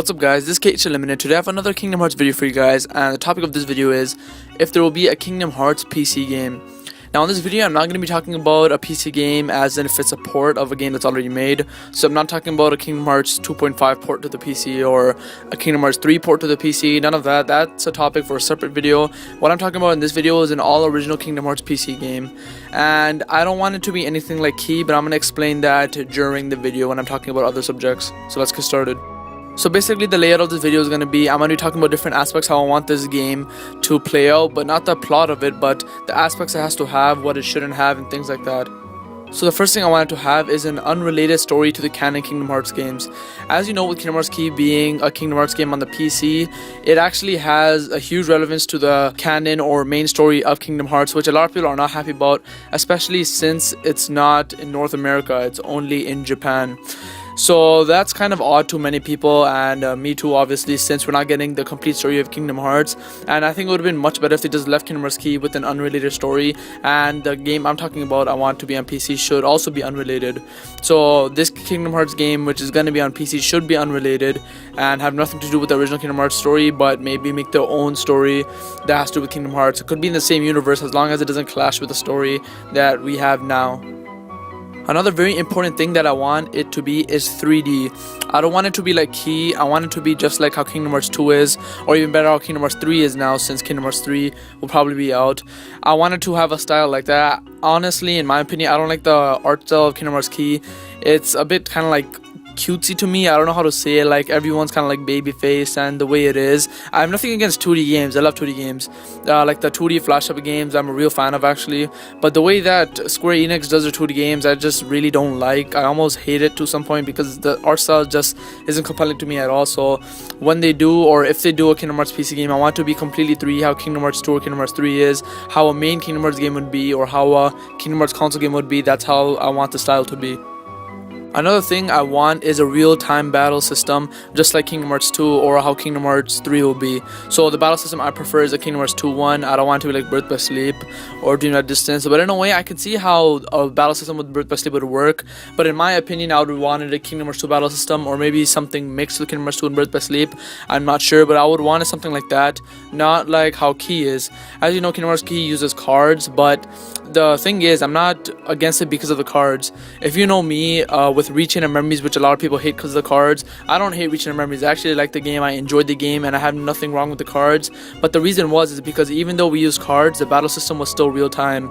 What's up guys, this is Pssst Chi. Today I have another Kingdom Hearts video for you guys, and the topic of this video is if there will be a Kingdom Hearts PC game. Now in this video I'm not going to be talking about a PC game as in if it's a port of a game that's already made. So I'm not talking about a Kingdom Hearts 2.5 port to the PC or a Kingdom Hearts 3 port to the PC, none of that. That's a topic for a separate video. What I'm talking about in this video is an all original Kingdom Hearts PC game. And I don't want it to be anything like Key, but I'm going to explain that during the video when I'm talking about other subjects. So let's get started. So basically the layout of this video is going to be, I'm going to be talking about different aspects how I want this game to play out, but not the plot of it, but the aspects it has to have, what it shouldn't have, and things like that. So the first thing I wanted to have is an unrelated story to the canon Kingdom Hearts games. As you know, with Kingdom Hearts Key being a Kingdom Hearts game on the PC, it actually has a huge relevance to the canon or main story of Kingdom Hearts, which a lot of people are not happy about, especially since it's not in North America, it's only in Japan. So that's kind of odd to many people, and me too obviously, since we're not getting the complete story of Kingdom Hearts. And I think it would have been much better if they just left Kingdom Hearts Key with an unrelated story, and the game I'm talking about I want to be on PC should also be unrelated. So this Kingdom Hearts game, which is going to be on PC, should be unrelated and have nothing to do with the original Kingdom Hearts story, but maybe make their own story that has to do with Kingdom Hearts. It could be in the same universe as long as it doesn't clash with the story that we have now. Another very important thing that I want it to be is 3D. I don't want it to be like Key. I want it to be just like how Kingdom Hearts 2 is, or even better how Kingdom Hearts 3 is now, since Kingdom Hearts 3 will probably be out. I want it to have a style like that. Honestly, in my opinion, I don't like the art style of Kingdom Hearts Key. It's a bit kind of like cutesy to me. I don't know how to say it. Like, everyone's kind of like baby face, and the way it is, I have nothing against 2D games. I love 2D games, like the 2D flash up games I'm a real fan of actually, but the way that Square Enix does their 2D games I just really don't like. I almost hate it to some point because the art style just isn't compelling to me at all. So when they do, or if they do a Kingdom Hearts PC game, I want it to be completely 3D, how Kingdom Hearts 2 or Kingdom Hearts 3 is, how a main Kingdom Hearts game would be, or how a Kingdom Hearts console game would be. That's how I want the style to be. Another thing I want is a real-time battle system, just like Kingdom Hearts 2 or how Kingdom Hearts 3 will be. So the battle system I prefer is a Kingdom Hearts 2 one. I don't want it to be like Birth by Sleep or Do Not Distance, but in a way I can see how a battle system with Birth by Sleep would work. But in my opinion, I would want it a Kingdom Hearts 2 battle system, or maybe something mixed with Kingdom Hearts 2 and Birth by Sleep. I'm not sure, but I would want it something like that, not like how Key is. As you know, Kingdom Hearts Key uses cards, but the thing is, I'm not against it because of the cards. If you know me, with Reach and Memories, which a lot of people hate because of the cards, I don't hate Reach and Memories. I actually like the game, I enjoyed the game, and I have nothing wrong with the cards. But the reason is because even though we use cards, the battle system was still real time.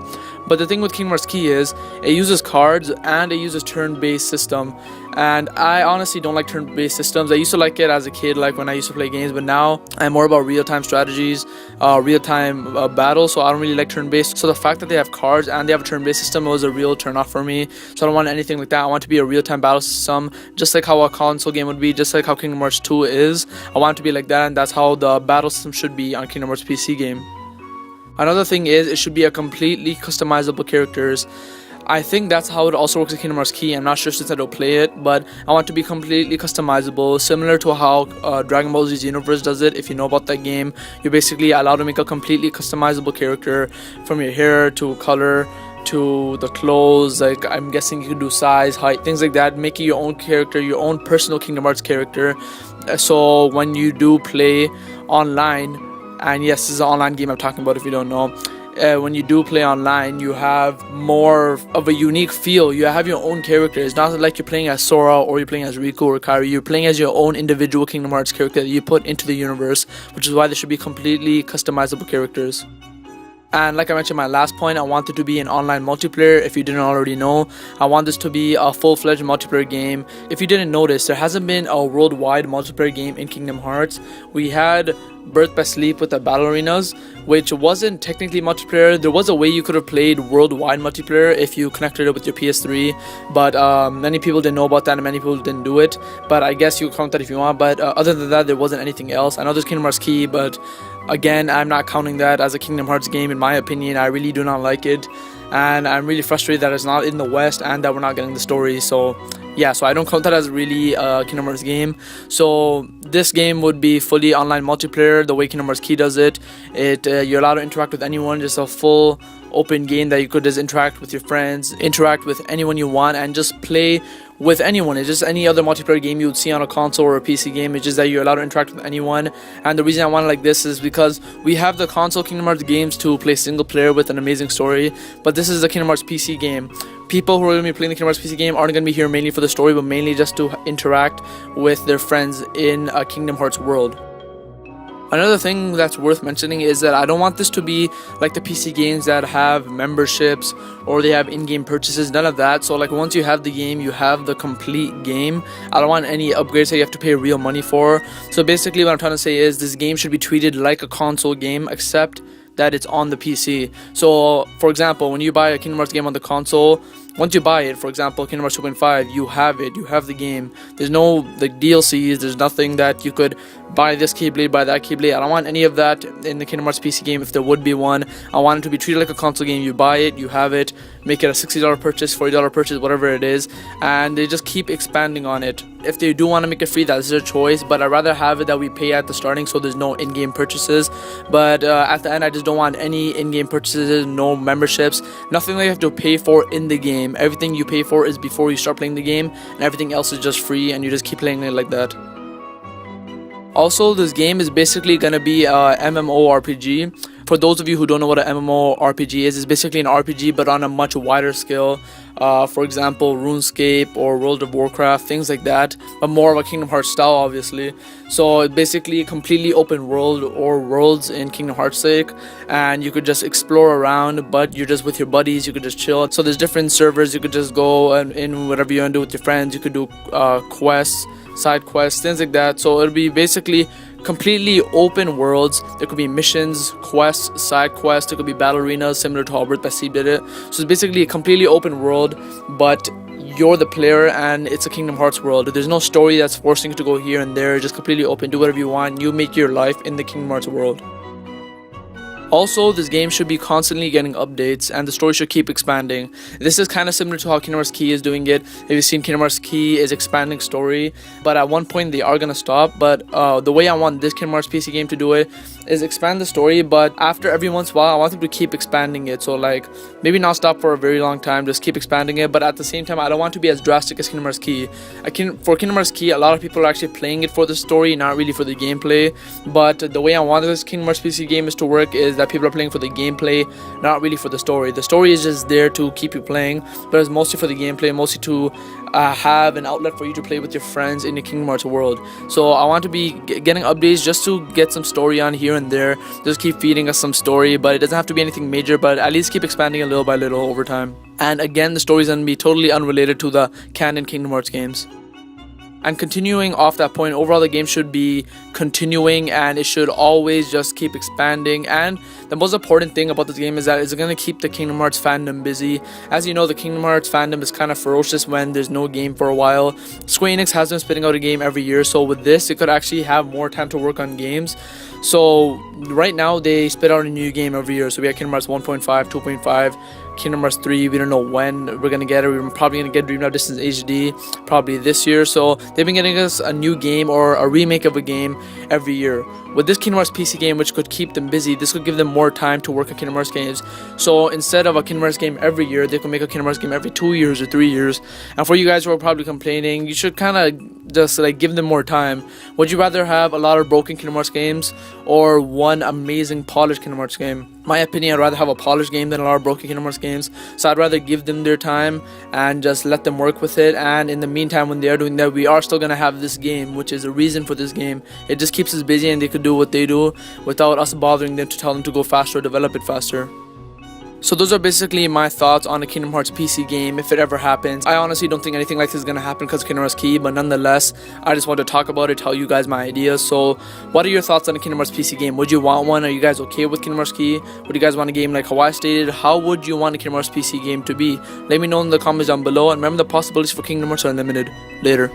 But the thing with Kingdom Hearts Key is, it uses cards and it uses turn-based system. And I honestly don't like turn-based systems. I used to like it as a kid, like when I used to play games, but now I'm more about real-time strategies, real-time battles, so I don't really like turn-based. So the fact that they have cards and they have a turn-based system was a real turn-off for me. So I don't want anything like that. I want it to be a real-time battle system, just like how a console game would be, just like how Kingdom Hearts 2 is. I want it to be like that, and that's how the battle system should be on Kingdom Hearts PC game. Another thing is, it should be a completely customizable characters. I think that's how it also works in Kingdom Hearts Key. I'm not sure since I don't play it, but I want it to be completely customizable, similar to how Dragon Ball Z's Universe does it. If you know about that game, you're basically allowed to make a completely customizable character, from your hair to color to the clothes. Like, I'm guessing you can do size, height, things like that, making your own character, your own personal Kingdom Hearts character. So when you do play online, and yes, this is an online game I'm talking about if you don't know, when you do play online, you have more of a unique feel. You have your own character. It's not like you're playing as Sora or you're playing as Riku or Kairi. You're playing as your own individual Kingdom Hearts character that you put into the universe, which is why there should be completely customizable characters. And like I mentioned, my last point, I want it to be an online multiplayer. If you didn't already know, I want this to be a full-fledged multiplayer game. If you didn't notice, there hasn't been a worldwide multiplayer game in Kingdom Hearts. We had Birth by Sleep with the battle arenas, which wasn't technically multiplayer. There was a way you could have played worldwide multiplayer if you connected it with your PS3, but many people didn't know about that and many people didn't do it. But I guess you count that if you want, but other than that, there wasn't anything else. I know there's Kingdom Hearts Key, but again, I'm not counting that as a Kingdom Hearts game. In my opinion, I really do not like it, and I'm really frustrated that it's not in the West and that we're not getting the story. So yeah, so I don't count that as really a Kingdom Hearts game. So this game would be fully online multiplayer, the way Kingdom Hearts Key does it. You're allowed to interact with anyone, just a full open game that you could just interact with your friends, interact with anyone you want, and just play with anyone. It's just any other multiplayer game you would see on a console or a PC game. It's just that you're allowed to interact with anyone. And the reason I want it like this is because we have the console Kingdom Hearts games to play single player with an amazing story, but this is the Kingdom Hearts PC game. People who are going to be playing the Kingdom Hearts PC game aren't going to be here mainly for the story, but mainly just to interact with their friends in a Kingdom Hearts world. Another thing that's worth mentioning is that I don't want this to be like the PC games that have memberships or they have in-game purchases, none of that. So like once you have the game, you have the complete game. I don't want any upgrades that you have to pay real money for. So basically what I'm trying to say is this game should be treated like a console game, except that it's on the PC. So for example, when you buy a Kingdom Hearts game on the console, once you buy it, for example Kingdom Hearts 2.5, you have it, you have the game. There's no like DLCs, there's nothing that you could buy this Keyblade, buy that Keyblade. I don't want any of that in the Kingdom Hearts PC game if there would be one. I want it to be treated like a console game. You buy it, you have it, make it a $60 purchase, $40 purchase, whatever it is, and they just keep expanding on it. If they do want to make it free, that's their choice, but I'd rather have it that we pay at the starting so there's no in-game purchases. But at the end, I just don't want any in-game purchases, no memberships, nothing that you have to pay for in the game. Everything you pay for is before you start playing the game, and everything else is just free, and you just keep playing it like that. Also, this game is basically going to be a MMORPG. For those of you who don't know what an MMORPG is, it's basically an RPG but on a much wider scale. For example, RuneScape or World of Warcraft, things like that, but more of a Kingdom Hearts style, obviously. So it's basically a completely open world or worlds in Kingdom Hearts sake, and you could just explore around, but you're just with your buddies, you could just chill. So there's different servers, you could just go and in whatever you want to do with your friends. You could do quests, side quests, things like that. So it'll be basically completely open worlds. There could be missions, quests, side quests, there could be battle arenas similar to how Birth by Sleep did it. So it's basically a completely open world, but you're the player and it's a Kingdom Hearts world. There's no story that's forcing you to go here and there. It's just completely open, do whatever you want. You make your life in the Kingdom Hearts world. Also, this game should be constantly getting updates and the story should keep expanding. This is kind of similar to how Kingdom Hearts Key is doing it. If you've seen Kingdom Hearts Key is expanding story, but at one point they are going to stop. But the way I want this Kingdom Hearts PC game to do it is expand the story, but after every once in a while I want them to keep expanding it. So like maybe not stop for a very long time, just keep expanding it, but at the same time I don't want to be as drastic as Kingdom Hearts Key. For Kingdom Hearts Key, a lot of people are actually playing it for the story, not really for the gameplay. But the way I want this Kingdom Hearts PC game is to work is that people are playing for the gameplay, not really for the story. The story is just there to keep you playing, but it's mostly for the gameplay, mostly to have an outlet for you to play with your friends in the Kingdom Hearts world. So I want to be getting updates just to get some story on here and there, just keep feeding us some story, but it doesn't have to be anything major, but at least keep expanding it little by little over time. And again, the story is going to be totally unrelated to the canon Kingdom Hearts games. And continuing off that point, overall the game should be continuing and it should always just keep expanding. And the most important thing about this game is that it's going to keep the Kingdom Hearts fandom busy. As you know, the Kingdom Hearts fandom is kind of ferocious when there's no game for a while. Square Enix has been spitting out a game every year, so with this it could actually have more time to work on games. So right now they spit out a new game every year. So we have Kingdom Hearts 1.5, 2.5, Kingdom Hearts 3, we don't know when we're going to get it. We're probably going to get Dream Drop Distance HD probably this year. So they've been getting us a new game or a remake of a game every year. With this Kingdom Hearts PC game, which could keep them busy, this could give them more time to work on Kingdom Hearts games. So instead of a Kingdom Hearts game every year, they can make a Kingdom Hearts game every 2 years or 3 years. And for you guys who are probably complaining, you should kind of just like give them more time. Would you rather have a lot of broken Kingdom Hearts games or one amazing polished Kingdom Hearts game? My opinion, I'd rather have a polished game than a lot of broken Kingdom Hearts games. So I'd rather give them their time and just let them work with it. And in the meantime, when they are doing that, we are still going to have this game, which is a reason for this game. It just keeps us busy and they could do what they do without us bothering them to tell them to go faster or develop it faster. So those are basically my thoughts on a Kingdom Hearts PC game if it ever happens. I honestly don't think anything like this is going to happen because of Kingdom Hearts Key, but nonetheless, I just want to talk about it, tell you guys my ideas. So what are your thoughts on a Kingdom Hearts PC game? Would you want one? Are you guys okay with Kingdom Hearts Key? Would you guys want a game like how I stated? How would you want a Kingdom Hearts PC game to be? Let me know in the comments down below, and remember the possibilities for Kingdom Hearts are unlimited. Later.